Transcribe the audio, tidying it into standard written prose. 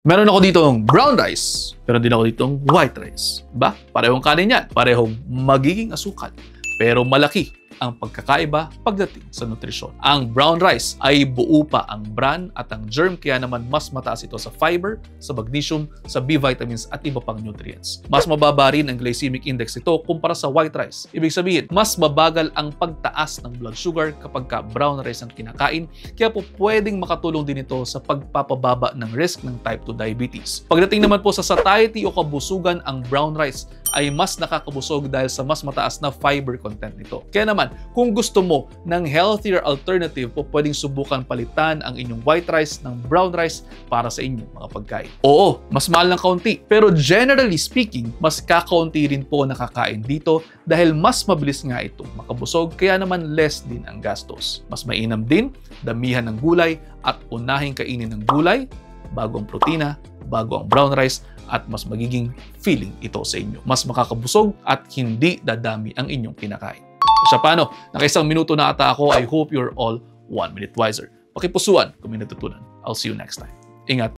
Meron ako ditong brown rice, pero din ako ditong white rice. Ba? Parehong kanin yan, parehong magiging asukal, pero malaki ang pagkakaiba pagdating sa nutrisyon. Ang brown rice ay buo pa ang bran at ang germ, kaya naman mas mataas ito sa fiber, sa magnesium, sa B vitamins at iba pang nutrients. Mas mababa rin ang glycemic index nito kumpara sa white rice. Ibig sabihin, mas mabagal ang pagtaas ng blood sugar kapag brown rice ang kinakain, kaya po pwedeng makatulong din ito sa pagpapababa ng risk ng type 2 diabetes. Pagdating naman po sa satiety o kabusugan, ang brown rice ay mas nakakabusog dahil sa mas mataas na fiber content nito. Kaya naman, kung gusto mo ng healthier alternative po, pwedeng subukan palitan ang inyong white rice ng brown rice para sa inyong mga pagkain. Oo, mas mahal ng kaunti, pero generally speaking, mas kakaunti rin po nakakain dito dahil mas mabilis nga itong makabusog, kaya naman less din ang gastos. Mas mainam din, damihan ng gulay at unahing kainin ng gulay bago ang protina, bago ang brown rice, at mas magiging filling ito sa inyo. Mas makakabusog at hindi dadami ang inyong kinakain. Sa paano, nakaisang minuto na ata ako. I hope you're all 1 minute wiser. Pakipusuan kung may natutunan. I'll see you next time. Ingat!